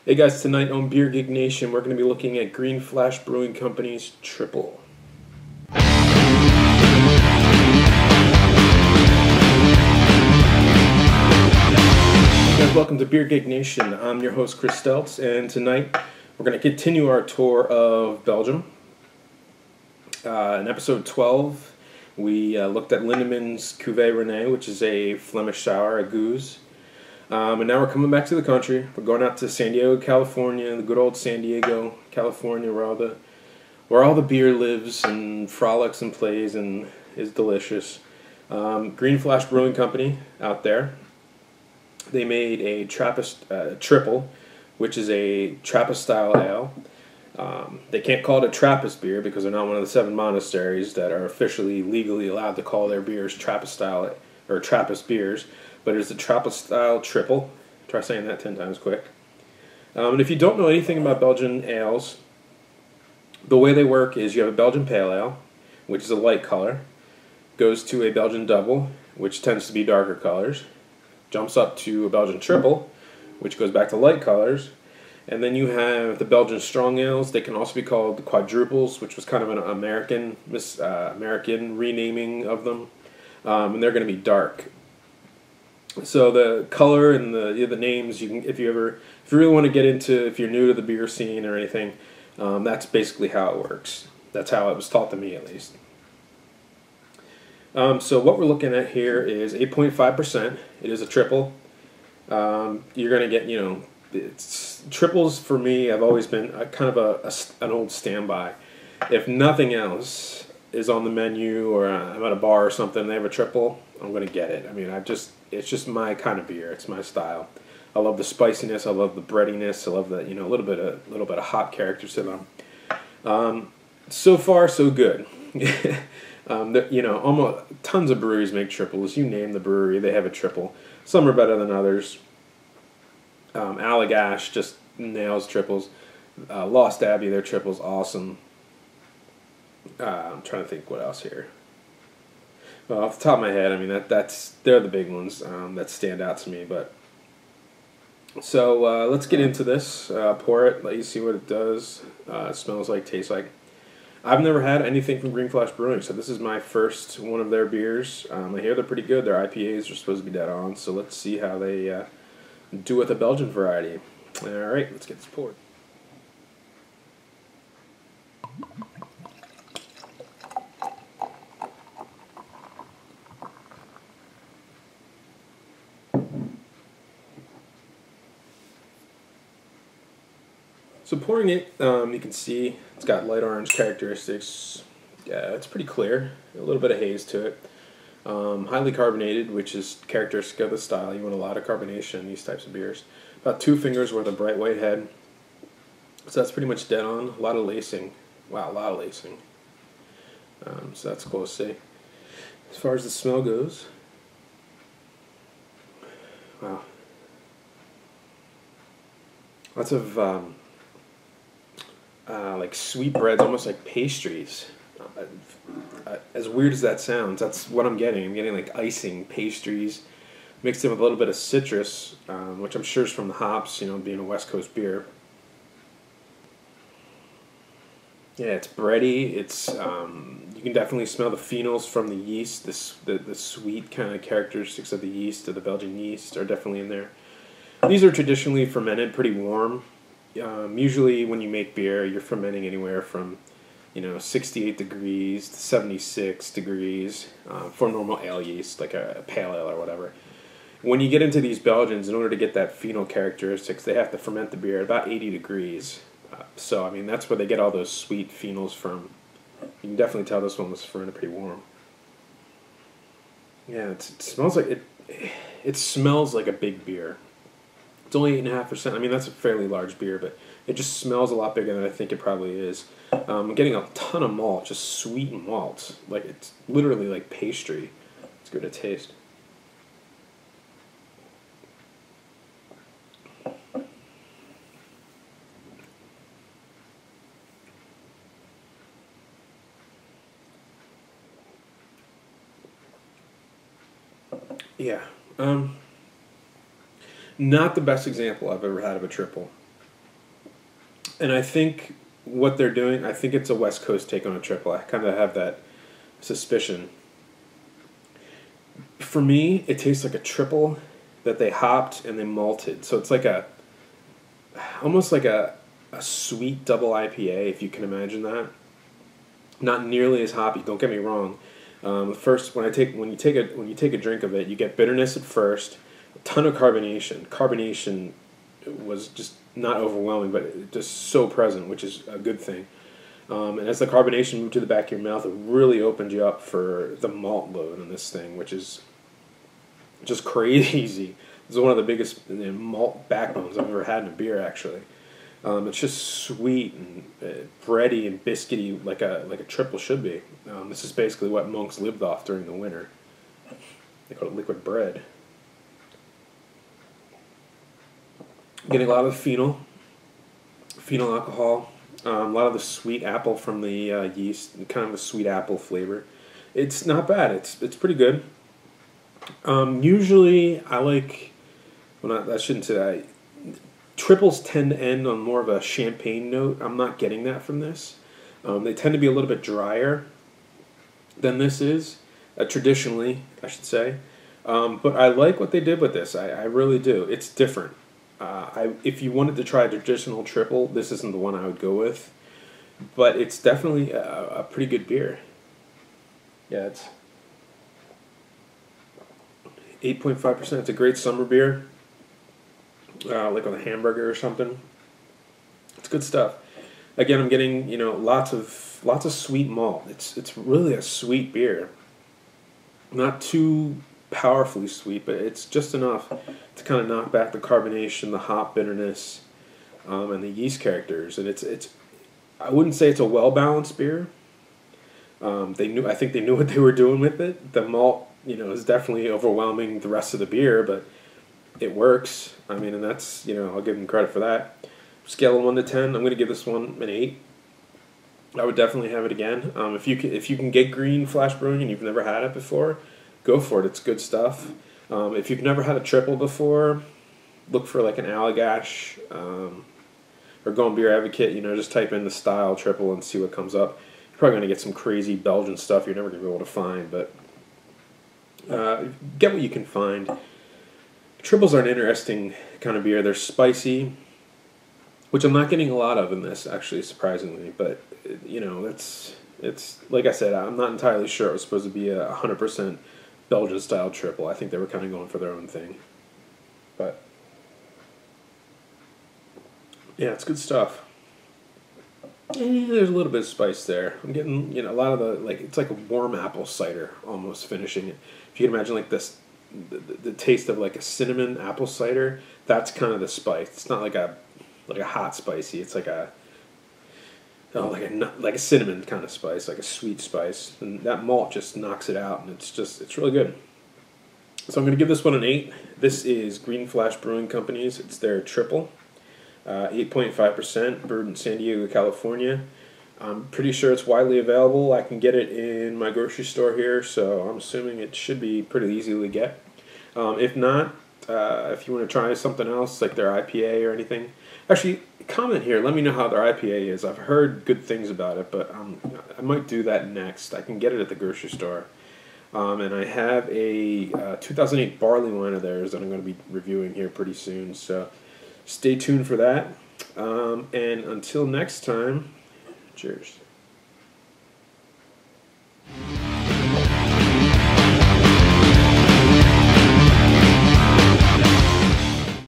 Hey guys, tonight on Beer Geek Nation, we're going to be looking at Green Flash Brewing Company's Trippel. Guys, welcome to Beer Geek Nation. I'm your host Chris Steltz, and tonight we're going to continue our tour of Belgium. In episode 12, we looked at Lindemann's Cuvée Rennais, which is a Flemish sour, a goose. And now we're coming back to the country. We're going out to San Diego, California, the good old San Diego, California, where all the beer lives and frolics and plays and is delicious. Green Flash Brewing Company out there. They made a Trippel, which is a Trappist-style ale. They can't call it a Trappist beer because they're not one of the 7 monasteries that are officially legally allowed to call their beers Trappist-style or Trappist beers. But it's a Trappist-style Trippel. Try saying that 10 times quick. And if you don't know anything about Belgian ales, the way they work is you have a Belgian Pale Ale, which is a light color, goes to a Belgian Double, which tends to be darker colors, jumps up to a Belgian Trippel, which goes back to light colors, and then you have the Belgian Strong Ales. They can also be called quadruples, which was kind of an American renaming of them, and they're going to be dark. So the color and the names, you can if you really want to get into, if you're new to the beer scene or anything, that's basically how it works. That's how it was taught to me, at least. So what we're looking at here is 8.5%. It is a triple. You're going to get, triples for me have always been kind of an old standby. If nothing else is on the menu or I'm at a bar or something, they have a triple, I'm going to get it. I mean, it's just my kind of beer. It's my style. I love the spiciness. I love the breadiness. I love the a little bit of hop character to them. So far, so good. Almost tons of breweries make triples. You name the brewery, they have a triple. Some are better than others. Allagash just nails triples. Lost Abbey, their triples awesome. I'm trying to think what else here. Well, off the top of my head, I mean they're the big ones that stand out to me. But so let's get into this. Pour it, let you see what it does. It smells like, tastes like. I've never had anything from Green Flash Brewing, so this is my first one of their beers. I hear they're pretty good. Their IPAs are supposed to be dead on, so let's see how they do with a Belgian variety. All right, let's get this poured. So pouring it, you can see it's got light orange characteristics. Yeah, it's pretty clear. A little bit of haze to it. Highly carbonated, which is characteristic of the style. You want a lot of carbonation in these types of beers. About 2 fingers worth of bright white head. So that's pretty much dead on. A lot of lacing. Wow, a lot of lacing. So that's cool to see. As far as the smell goes, wow. Lots of like sweet breads, almost like pastries. As weird as that sounds, that's what I'm getting. I'm getting like icing, pastries, mixed in with a little bit of citrus, which I'm sure is from the hops, being a West Coast beer. Yeah, it's bready. It's you can definitely smell the phenols from the yeast. The sweet kind of characteristics of the yeast, of the Belgian yeast, are definitely in there. These are traditionally fermented pretty warm. Usually when you make beer, you're fermenting anywhere from 68 degrees to 76 degrees for normal ale yeast, like a pale ale or whatever. When you get into these Belgians, in order to get that phenol characteristics, they have to ferment the beer at about 80 degrees. So, I mean, that's where they get all those sweet phenols from. You can definitely tell this one was fermented pretty warm. Yeah, it smells like it smells like a big beer. It's only 8.5%. I mean, that's a fairly large beer, but it just smells a lot bigger than I think it probably is. I'm getting a ton of malt, just sweet malt. Like, it's literally like pastry. It's good to taste. Yeah. Not the best example I've ever had of a triple. And I think what they're doing, I think it's a West Coast take on a triple. I kind of have that suspicion. For me, it tastes like a triple that they hopped and they malted. So it's like almost like a sweet double IPA, if you can imagine that. Not nearly as hoppy. Don't get me wrong. First, when you take a drink of it, you get bitterness at first, a ton of carbonation. Carbonation was just not overwhelming, but just so present, which is a good thing. And as the carbonation moved to the back of your mouth, it really opened you up for the malt load on this thing, which is just crazy. This is one of the biggest malt backbones I've ever had in a beer, actually. It's just sweet and bready and biscuity, like a triple should be. This is basically what monks lived off during the winter. They call it liquid bread. Getting a lot of phenol alcohol, a lot of the sweet apple from the yeast, kind of a sweet apple flavor. It's not bad. It's pretty good. Usually, I like. Well, I shouldn't say that. Tripples tend to end on more of a champagne note. I'm not getting that from this. They tend to be a little bit drier than this is, traditionally, I should say. But I like what they did with this. I really do. It's different. If you wanted to try a traditional triple, this isn't the one I would go with. But it's definitely a pretty good beer. Yeah, it's 8.5%. It's a great summer beer. Like with a hamburger or something. It's good stuff. Again, I'm getting lots of sweet malt. It's really a sweet beer. Not too powerfully sweet, but it's just enough to kind of knock back the carbonation, the hop bitterness, and the yeast characters. And it's I wouldn't say it's a well balanced beer. I think they knew what they were doing with it. The malt, is definitely overwhelming the rest of the beer, but it works. I mean, and that's, I'll give them credit for that. Scale of 1 to 10, I'm going to give this one an 8. I would definitely have it again. If you can get green flash brewing and you've never had it before, go for it. It's good stuff. If you've never had a triple before, look for like an Allagash or go on Beer Advocate. Just type in the style triple and see what comes up. You're probably going to get some crazy Belgian stuff you're never going to be able to find, but get what you can find. Triples are an interesting kind of beer. They're spicy, which I'm not getting a lot of in this, actually, surprisingly. But, it's like I said, I'm not entirely sure it was supposed to be a 100% Belgian-style triple. I think they were kind of going for their own thing. But, yeah, it's good stuff. There's a little bit of spice there. I'm getting, a lot of it's like a warm apple cider almost finishing it. If you can imagine, like this, the taste of like a cinnamon apple cider, that's kind of the spice. It's not like a hot spicy. It's like a cinnamon kind of spice, like a sweet spice, and that malt just knocks it out, and it's really good. So I'm going to give this one an 8. This is Green Flash Brewing Company's. It's their triple, 8.5%, brewed in San Diego, California. I'm pretty sure it's widely available. I can get it in my grocery store here, so I'm assuming it should be pretty easy to get. If not, if you want to try something else, like their IPA or anything, actually, comment here. Let me know how their IPA is. I've heard good things about it, but I might do that next. I can get it at the grocery store. And I have a 2008 barley wine of theirs that I'm going to be reviewing here pretty soon, so stay tuned for that. And until next time, cheers.